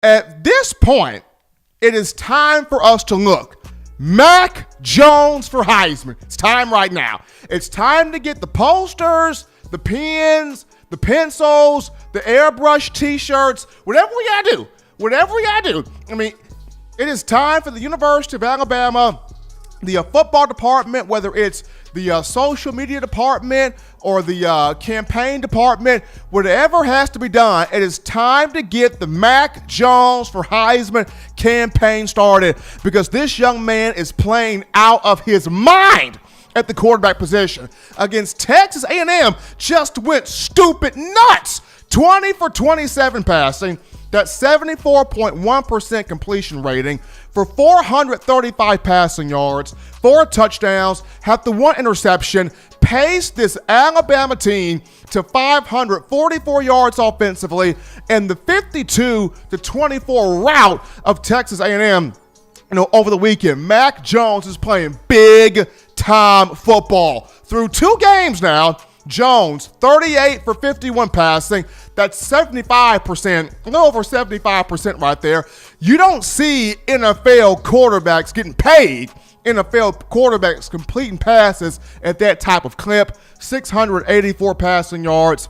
At this point, it is time for us to look. Mac Jones for Heisman. It's time right now. It's time to get the posters, the pens, the pencils, the airbrush t-shirts, whatever we gotta do. Whatever we gotta do. I mean, it is time for the University of Alabama, the football department, whether it's the social media department or the campaign department, whatever has to be done, it is time to get the Mac Jones for Heisman campaign started, because this young man is playing out of his mind at the quarterback position. Against Texas A&M, just went stupid nuts. 20 for 27 passing. That's 74.1% completion rating for 435 passing yards, 4 touchdowns, had the 1 interception, paced this Alabama team to 544 yards offensively, and the 52-24 rout of Texas A&M. Over the weekend, Mac Jones is playing big-time football. Through 2 games now, Jones, 38 for 51 passing. That's 75%, a little over 75% right there. You don't see NFL quarterbacks getting paid. NFL quarterbacks completing passes at that type of clip. 684 passing yards,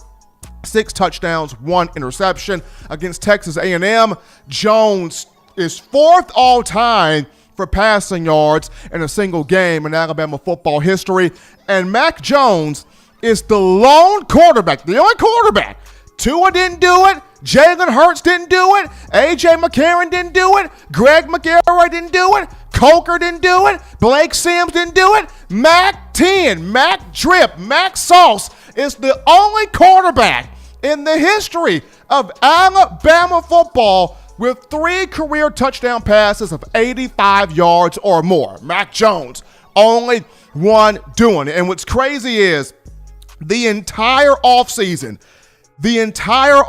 6 touchdowns, 1 interception. Against Texas A&M, Jones is 4th all time for passing yards in a single game in Alabama football history. And Mac Jones is the lone quarterback, the only quarterback. Tua didn't do it. Jalen Hurts didn't do it. A.J. McCarron didn't do it. Greg McElroy didn't do it. Coker didn't do it. Blake Sims didn't do it. Mac 10, Mac Drip, Mac Sauce is the only quarterback in the history of Alabama football with 3 career touchdown passes of 85 yards or more. Mac Jones, only one doing it. And what's crazy is the entire offseason, the entire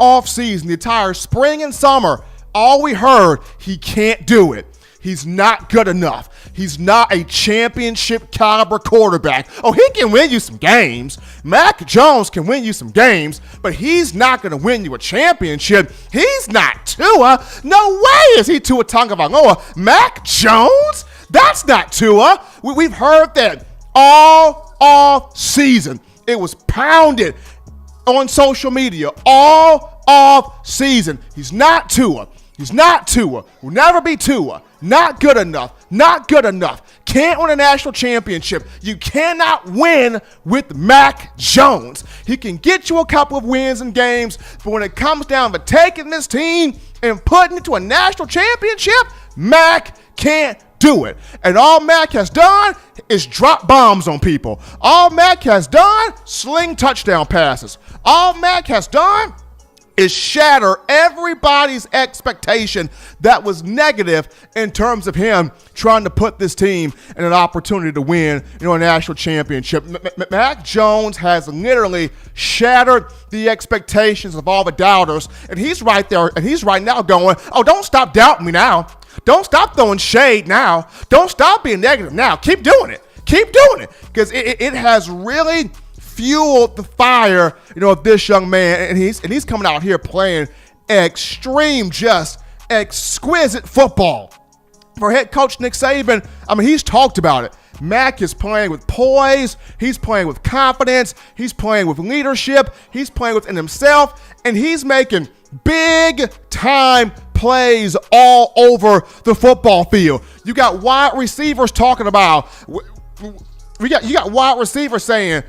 spring and summer, all we heard, he can't do it. He's not good enough. He's not a championship caliber quarterback. Oh, he can win you some games. Mac Jones can win you some games, but he's not going to win you a championship. He's not Tua. No way is he Tua Tagovailoa. Mac Jones? That's not Tua. We've heard that all off season. It was pounded on social media all off season. He's not Tua. He's not Tua. Will never be Tua. Not good enough. Not good enough. Can't win a national championship. You cannot win with Mac Jones. He can get you a couple of wins in games, but when it comes down to taking this team and putting it to a national championship, Mac can't do it. And all Mac has done is drop bombs on people. All Mac has done, sling touchdown passes. All Mac has done is shatter everybody's expectation that was negative in terms of him trying to put this team in an opportunity to win, a national championship. Mac Jones has literally shattered the expectations of all the doubters, and he's right there, and he's right now going, oh, don't stop doubting me now. Don't stop throwing shade now. Don't stop being negative now. Keep doing it. Keep doing it, because it has really fueled the fire, of this young man, and he's coming out here playing extreme, just exquisite football. For head coach Nick Saban, he's talked about it. Mac is playing with poise. He's playing with confidence. He's playing with leadership. He's playing within himself, and he's making big time plays all over the football field. You got wide receivers talking about. You got wide receivers saying,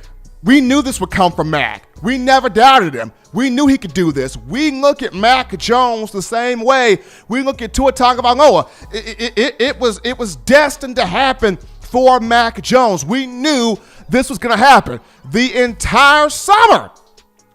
we knew this would come from Mac. We never doubted him. We knew he could do this. We look at Mac Jones the same way we look at Tua Tagovailoa. It was destined to happen for Mac Jones. We knew this was going to happen. The entire summer,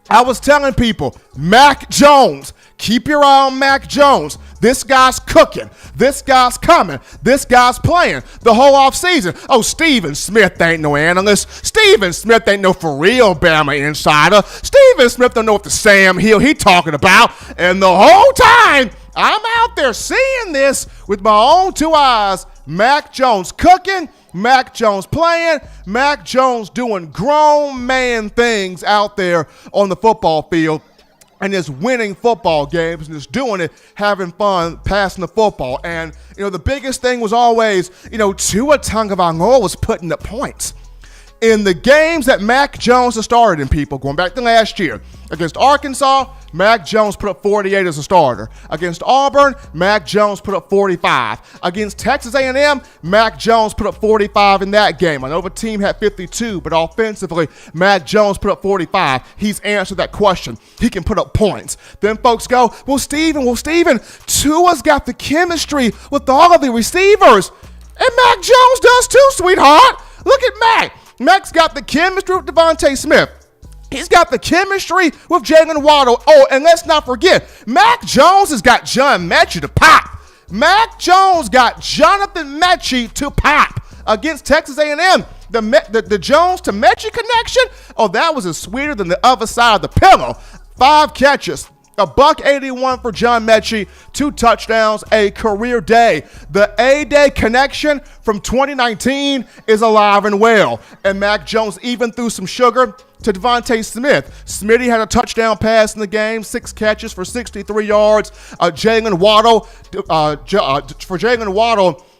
I was telling people, Mac Jones, keep your eye on Mac Jones. This guy's cooking. This guy's coming. This guy's playing the whole offseason. Oh, Stephen Smith ain't no analyst. Stephen Smith ain't no for real Bama insider. Stephen Smith don't know what the Sam Hill he talking about. And the whole time, I'm out there seeing this with my own 2 eyes. Mac Jones cooking. Mac Jones playing. Mac Jones doing grown man things out there on the football field. and is winning football games and is doing it, having fun, passing the football. And, the biggest thing was always, Tua Tagovailoa was putting up points. In the games that Mac Jones has started in, people, going back to last year, against Arkansas, Mac Jones put up 48 as a starter. Against Auburn, Mac Jones put up 45. Against Texas A&M, Mac Jones put up 45 in that game. I know the team had 52, but offensively, Mac Jones put up 45. He's answered that question. He can put up points. Then folks go, well, Steven, Tua's got the chemistry with all of the receivers. And Mac Jones does too, sweetheart. Look at Mac. Mac's got the chemistry with Devontae Smith. He's got the chemistry with Jalen Waddle. Oh, and let's not forget, Mac Jones has got John Mechie to pop. Mac Jones got Jonathan Mechie to pop against Texas A&M. The Jones to Mechie connection, oh, that was as sweeter than the other side of the pillow. 5 catches. $181 for John Mechie, 2 touchdowns, a career day. The A-Day connection from 2019 is alive and well. And Mac Jones even threw some sugar to Devontae Smith. Smitty had a touchdown pass in the game, 6 catches for 63 yards. For Jalen Waddle,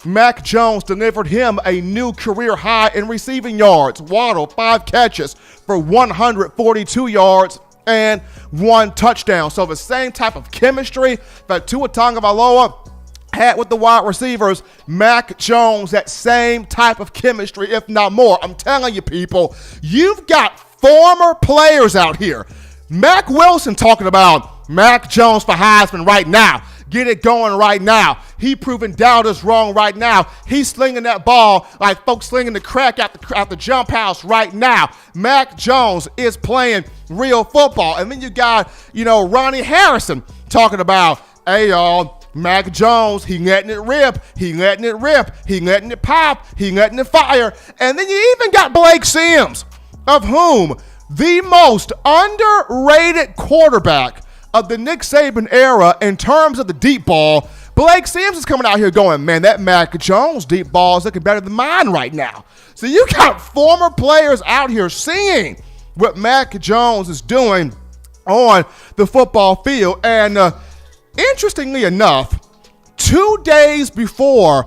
Mac Jones delivered him a new career high in receiving yards. Waddle, 5 catches for 142 yards. And 1 touchdown. So the same type of chemistry that Tua Tagovailoa had with the wide receivers, Mac Jones, that same type of chemistry, if not more. I'm telling you, people, you've got former players out here. Mac Wilson talking about Mac Jones for Heisman right now. Get it going right now. He proving doubters wrong right now. He's slinging that ball like folks slinging the crack at the jump house right now. Mac Jones is playing real football. And then you got, Ronnie Harrison talking about, hey, y'all, Mac Jones, he letting it rip. He letting it rip. He letting it pop. He letting it fire. And then you even got Blake Sims, of whom the most underrated quarterback of the Nick Saban era in terms of the deep ball. Blake Sims is coming out here going, man, that Mac Jones deep ball is looking better than mine right now. So you got former players out here seeing what Mac Jones is doing on the football field. And interestingly enough, 2 days before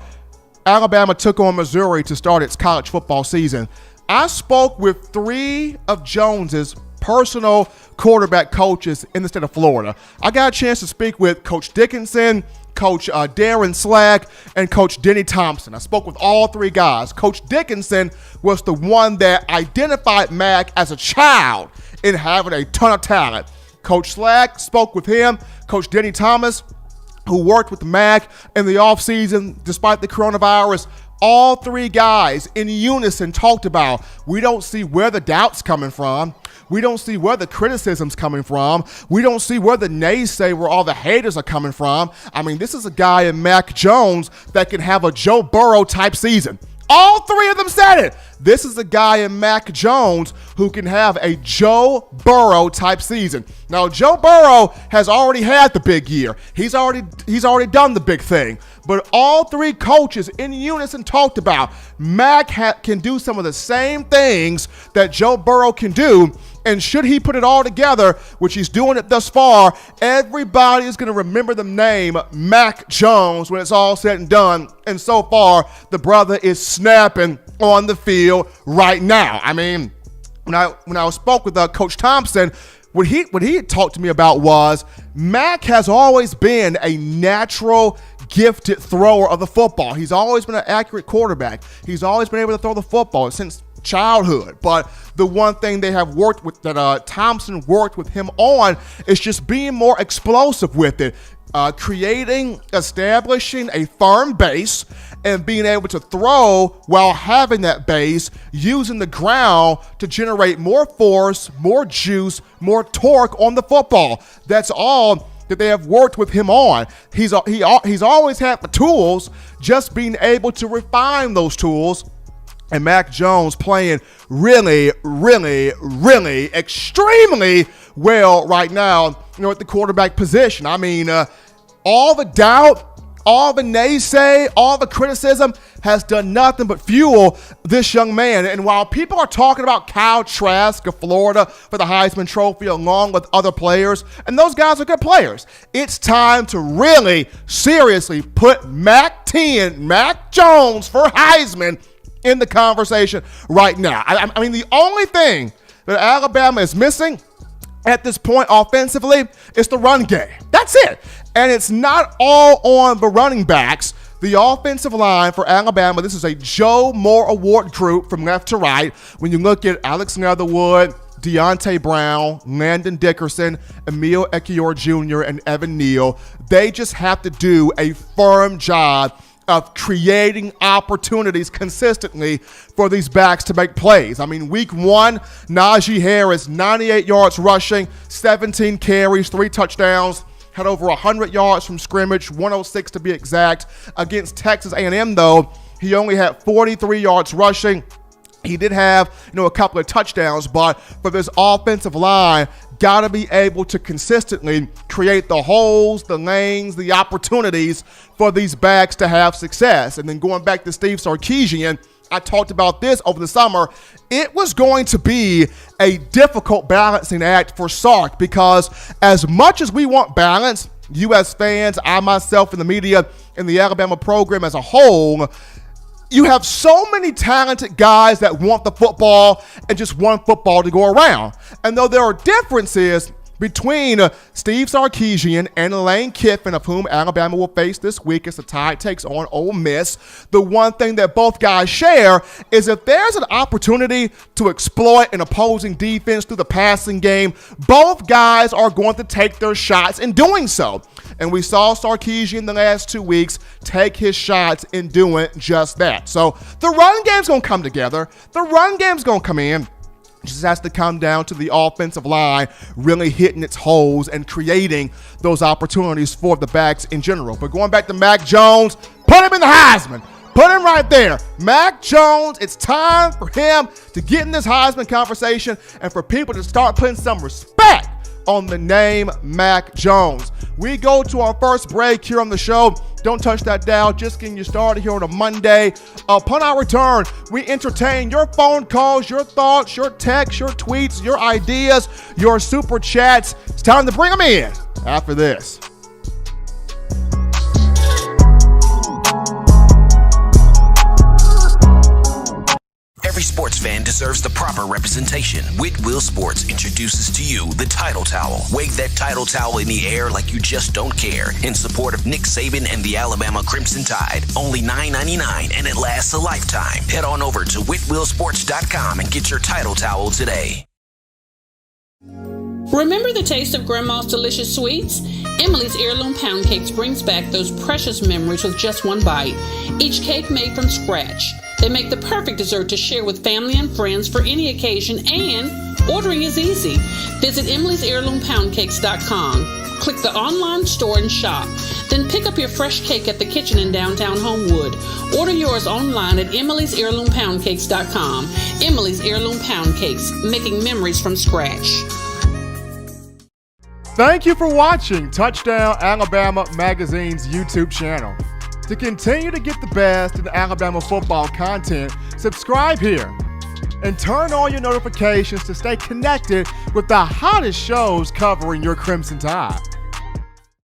Alabama took on Missouri to start its college football season, I spoke with 3 of Jones's personal quarterback coaches in the state of Florida. I got a chance to speak with Coach Dickinson, Coach Darren Slack, and Coach Denny Thompson. I spoke with all 3 guys. Coach Dickinson was the one that identified Mac as a child in having a ton of talent. Coach Slack spoke with him. Coach Denny Thomas, who worked with Mac in the offseason despite the coronavirus. All 3 guys in unison talked about, we don't see where the doubt's coming from. We don't see where the criticism's coming from. We don't see where the naysay, where all the haters are coming from. I mean, this is a guy in Mac Jones that can have a Joe Burrow type season. All 3 of them said it. This is a guy in Mac Jones who can have a Joe Burrow type season. Now, Joe Burrow has already had the big year. He's already done the big thing. But all 3 coaches in unison talked about Mac can do some of the same things that Joe Burrow can do. And should he put it all together, which he's doing it thus far, everybody is going to remember the name Mac Jones when it's all said and done. And so far, the brother is snapping on the field right now. I mean, when I spoke with Coach Thompson, what he had talked to me about was Mac has always been a natural, gifted thrower of the football. He's always been an accurate quarterback. He's always been able to throw the football since childhood. But the one thing they have worked with, that Thompson worked with him on, is just being more explosive with it, establishing a firm base and being able to throw while having that base, using the ground to generate more force, more juice, more torque on the football. That's all that they have worked with him on. He's always had the tools, just being able to refine those tools. And Mac Jones playing really, really, really extremely well right now, at the quarterback position. I mean, all the doubt, all the naysay, all the criticism, has done nothing but fuel this young man. And while people are talking about Kyle Trask of Florida for the Heisman Trophy along with other players, and those guys are good players, it's time to really seriously put Mac Jones for Heisman in the conversation right now. I mean, the only thing that Alabama is missing at this point offensively is the run game. That's it. And it's not all on the running backs. The offensive line for Alabama, this is a Joe Moore Award group from left to right. When you look at Alex Leatherwood, Deontay Brown, Landon Dickerson, Emil Ekiyor Jr., and Evan Neal, they just have to do a firm job of creating opportunities consistently for these backs to make plays. I mean, week 1, Najee Harris, 98 yards rushing, 17 carries, 3 touchdowns, had over 100 yards from scrimmage, 106 to be exact. Against Texas A&M, though, he only had 43 yards rushing. He did have, a couple of touchdowns, but for this offensive line, got to be able to consistently create the holes, the lanes, the opportunities for these backs to have success. And then going back to Steve Sarkisian, I talked about this over the summer. It was going to be a difficult balancing act for Sark because as much as we want balance, U.S. fans, I myself, and the media, and the Alabama program as a whole, you have so many talented guys that want the football and just want football to go around. And though there are differences between Steve Sarkisian and Lane Kiffin, of whom Alabama will face this week as the Tide takes on Ole Miss, the one thing that both guys share is if there's an opportunity to exploit an opposing defense through the passing game, both guys are going to take their shots in doing so. And we saw Sarkisian the last 2 weeks take his shots in doing just that. So the run game's going to come together. The run game's going to come in. It just has to come down to the offensive line really hitting its holes and creating those opportunities for the backs in general. But going back to Mac Jones, put him in the Heisman. Put him right there. Mac Jones, it's time for him to get in this Heisman conversation and for people to start putting some respect on the name Mac Jones. We go to our first break here on the show. Don't touch that dial. Just getting you started here on a Monday. Upon our return, we entertain your phone calls, your thoughts, your texts, your tweets, your ideas, your super chats. It's time to bring them in after this. Every sports fan deserves the proper representation. Whitwell Sports introduces to you the Title Towel. Wave that Title Towel in the air like you just don't care. In support of Nick Saban and the Alabama Crimson Tide. Only $9.99 and it lasts a lifetime. Head on over to whitwellsports.com and get your Title Towel today. Remember the taste of Grandma's delicious sweets? Emily's Heirloom Pound Cakes brings back those precious memories with just one bite. Each cake made from scratch. They make the perfect dessert to share with family and friends for any occasion, and ordering is easy. Visit Emily'sHeirloomPoundCakes.com. Click the online store and shop. Then pick up your fresh cake at the kitchen in downtown Homewood. Order yours online at Emily'sHeirloomPoundCakes.com. Emily's Heirloom Pound Cakes, making memories from scratch. Thank you for watching Touchdown Alabama Magazine's YouTube channel. To continue to get the best in Alabama football content, subscribe here and turn on your notifications to stay connected with the hottest shows covering your Crimson Tide.